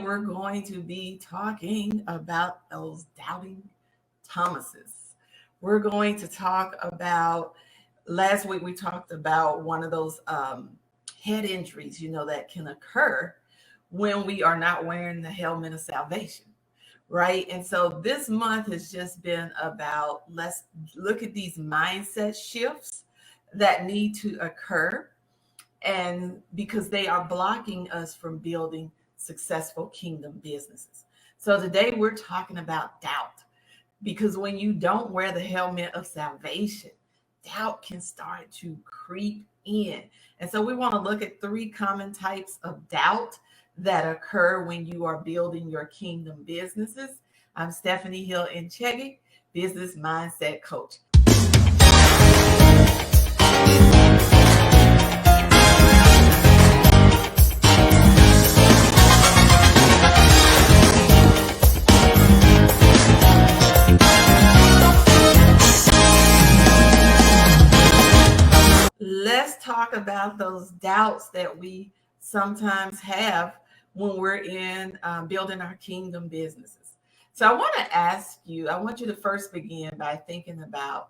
We're going to be talking about those doubting Thomases. We're going to talk about, last week we talked about one of those head injuries, that can occur when we are not wearing the helmet of salvation, right? And so this month has just been about, let's look at these mindset shifts that need to occur, and because they are blocking us from building successful kingdom businesses. So today we're talking about doubt, because when you don't wear the helmet of salvation, doubt can start to creep in. And so we want to look at three common types of doubt that occur when you are building your kingdom businesses. I'm Stephanie Hill Nchege, business mindset coach. Let's talk about those doubts that we sometimes have when we're in building our kingdom businesses. So I want you to first begin by thinking about,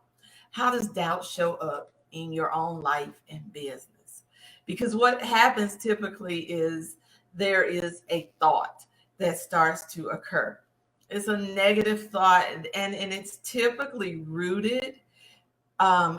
how does doubt show up in your own life and business? Because what happens typically is there is a thought that starts to occur. It's a negative thought, and it's typically rooted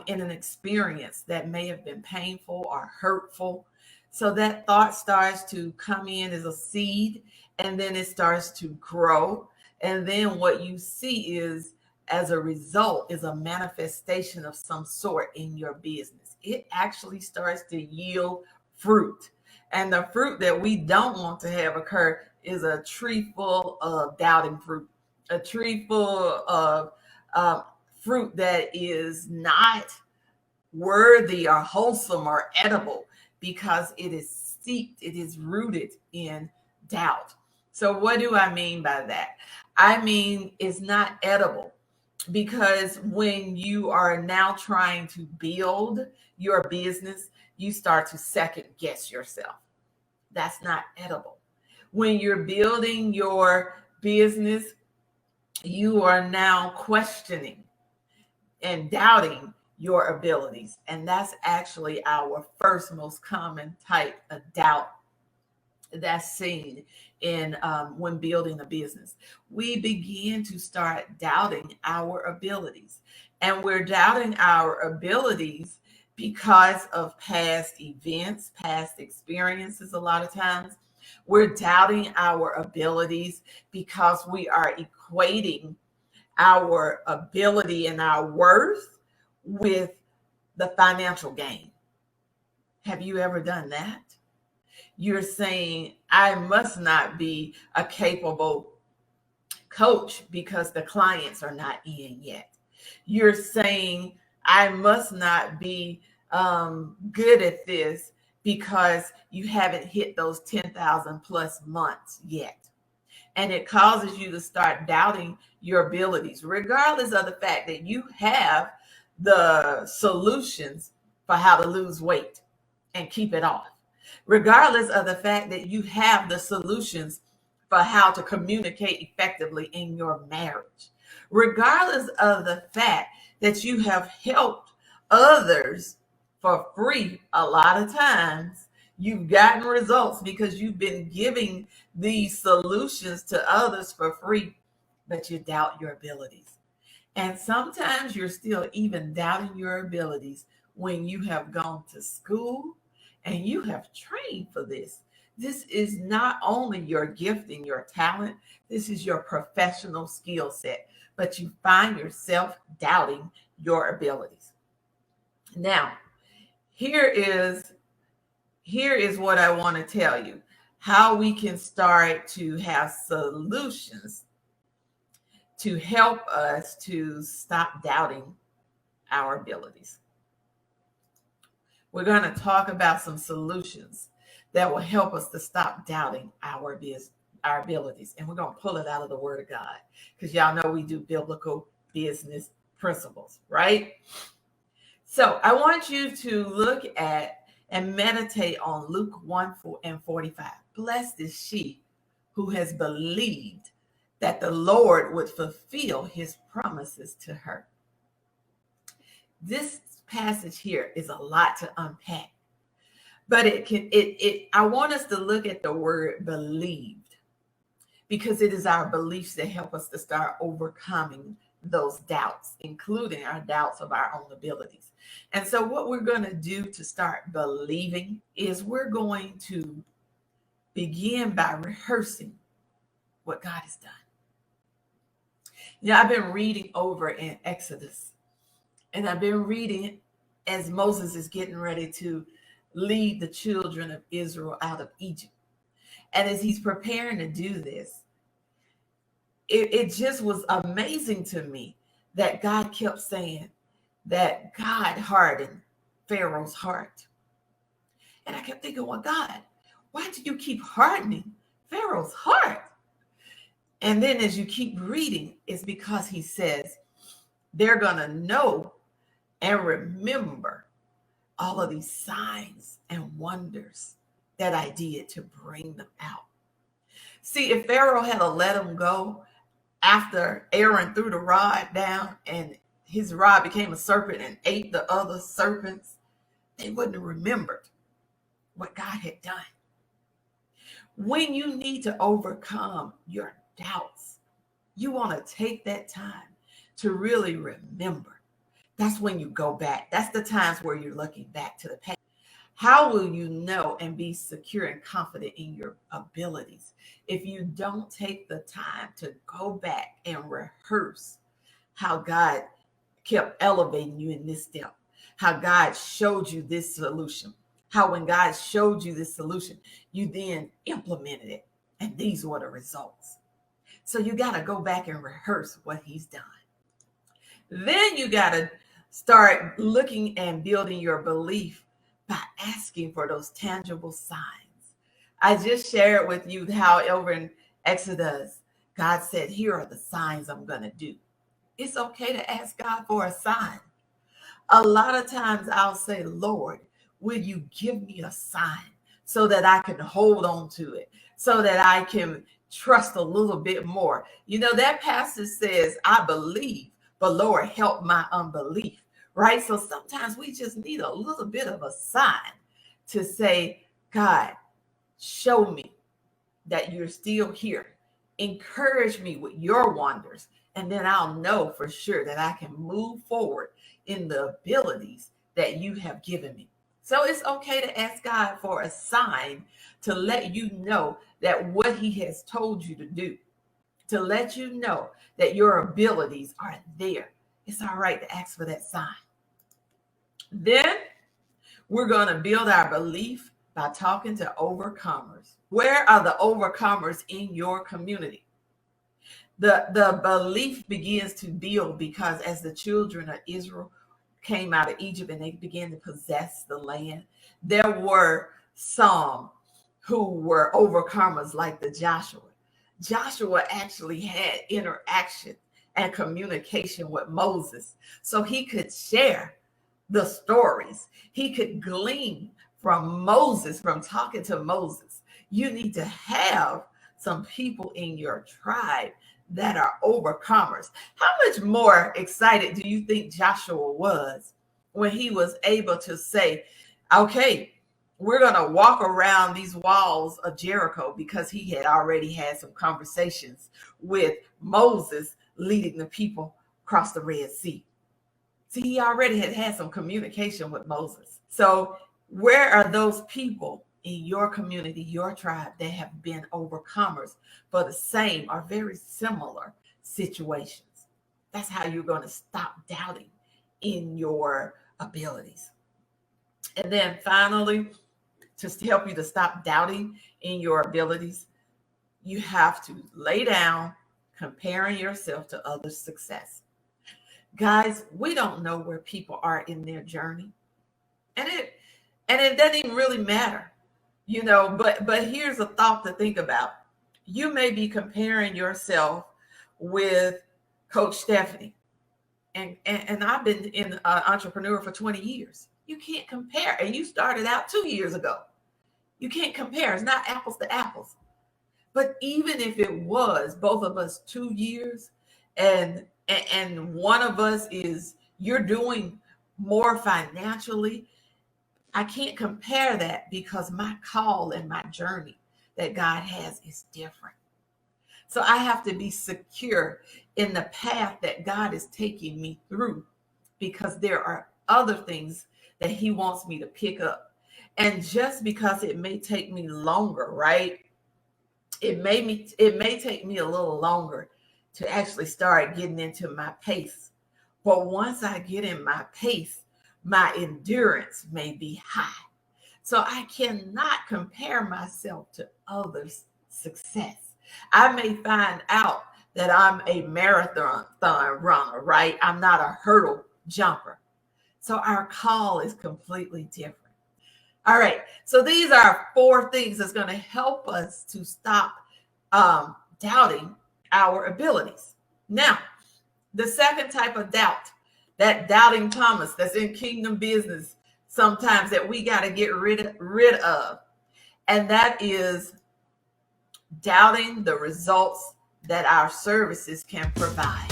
in an experience that may have been painful or hurtful. So that thought starts to come in as a seed, and then it starts to grow. And then what you see is, as a result, is a manifestation of some sort in your business. It actually starts to yield fruit. And the fruit that we don't want to have occur is a tree full of doubting fruit, a tree full of um, fruit that is not worthy or wholesome or edible, because it is steeped, it is rooted in doubt. So, what do I mean by that? I mean, it's not edible, because when you are now trying to build your business, you start to second guess yourself. That's not edible. When you're building your business, you are now questioning and doubting your abilities. And that's actually our first most common type of doubt that's seen in when building a business. We begin to start doubting our abilities, and we're doubting our abilities because of past events, past experiences. A lot of times we're doubting our abilities because we are equating our ability and our worth with the financial gain. Have you ever done that? You're saying, I must not be a capable coach because the clients are not in yet. You're saying, I must not be good at this because you haven't hit those 10,000 plus months yet. And it causes you to start doubting your abilities, regardless of the fact that you have the solutions for how to lose weight and keep it off, regardless of the fact that you have the solutions for how to communicate effectively in your marriage, regardless of the fact that you have helped others for free. A lot of times you've gotten results because you've been giving these solutions to others for free, but you doubt your abilities. And sometimes you're still even doubting your abilities when you have gone to school and you have trained for this. This is not only your gifting, your talent, this is your professional skill set, but you find yourself doubting your abilities. Now, here is what I want to tell you, how we can start to have solutions to help us to stop doubting our abilities. We're going to talk about some solutions that will help us to stop doubting our abilities. And we're going to pull it out of the Word of God, because y'all know we do biblical business principles, right? So I want you to look at and meditate on Luke 1 and 45. Blessed is she who has believed that the Lord would fulfill his promises to her. This passage here is a lot to unpack, but I want us to look at the word believed, because it is our beliefs that help us to start overcoming those doubts, including our doubts of our own abilities. And so what we're going to do to start believing is we're going to begin by rehearsing what God has done. I've been reading over in Exodus, and I've been reading as Moses is getting ready to lead the children of Israel out of Egypt. And as he's preparing to do this, it just was amazing to me that God kept saying that God hardened Pharaoh's heart. And I kept thinking, well, God, why do you keep hardening Pharaoh's heart? And then as you keep reading, it's because he says they're going to know and remember all of these signs and wonders that I did to bring them out. See, if Pharaoh had to let them go after Aaron threw the rod down and his rod became a serpent and ate the other serpents, they wouldn't have remembered what God had done. When you need to overcome your doubts, you want to take that time to really remember. That's when you go back. That's the times where you're looking back to the past. How will you know and be secure and confident in your abilities if you don't take the time to go back and rehearse how God kept elevating you in this step, how God showed you this solution, how when God showed you this solution, you then implemented it, and these were the results. So you got to go back and rehearse what he's done. Then you got to start looking and building your belief by asking for those tangible signs. I just shared with you how over in Exodus, God said, here are the signs I'm going to do. It's okay to ask God for a sign. A lot of times I'll say, Lord, will you give me a sign so that I can hold on to it, so that I can trust a little bit more? That passage says, I believe, but Lord, help my unbelief, right? So sometimes we just need a little bit of a sign to say, God, show me that you're still here. Encourage me with your wonders, and then I'll know for sure that I can move forward in the abilities that you have given me. So it's okay to ask God for a sign to let you know that what he has told you to do, to let you know that your abilities are there. It's all right to ask for that sign. Then we're going to build our belief by talking to overcomers. Where are the overcomers in your community? The belief begins to build because as the children of Israel came out of Egypt and they began to possess the land, there were some who were overcomers like the Joshua. Joshua actually had interaction and communication with Moses, so he could share the stories. He could glean from Moses, from talking to Moses. You need to have some people in your tribe that are overcomers. How much more excited do you think Joshua was when he was able to say, okay, we're going to walk around these walls of Jericho, because he had already had some conversations with Moses leading the people across the Red Sea. See, he already had some communication with Moses. So where are those people in your community, your tribe, that have been overcomers for the same or very similar situations? That's how you're going to stop doubting in your abilities. And then finally, to help you to stop doubting in your abilities, you have to lay down comparing yourself to others' success. Guys, we don't know where people are in their journey. And it doesn't even really matter, but here's a thought to think about. You may be comparing yourself with Coach Stephanie. And I've been an entrepreneur for 20 years. You can't compare. And you started out 2 years ago. You can't compare. It's not apples to apples. But even if it was both of us 2 years, and one of us is you're doing more financially, I can't compare that because my call and my journey that God has is different. So I have to be secure in the path that God is taking me through, because there are other things that He wants me to pick up. And just because it may take me longer, right? It may take me a little longer to actually start getting into my pace. But once I get in my pace, my endurance may be high. So I cannot compare myself to others' success. I may find out that I'm a marathon runner, right? I'm not a hurdle jumper. So our call is completely different. All right. So these are 4 things that's going to help us to stop doubting our abilities. Now, the second type of doubt, that doubting Thomas that's in kingdom business sometimes that we got to get rid of, and that is doubting the results that our services can provide.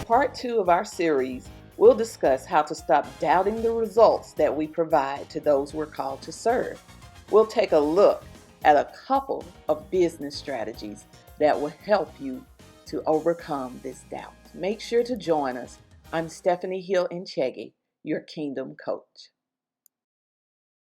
Part 2 of our series will discuss how to stop doubting the results that we provide to those we're called to serve. We'll take a look at a couple of business strategies that will help you to overcome this doubt. Make sure to join us. I'm Stephanie Hill Nchege, your Kingdom Coach.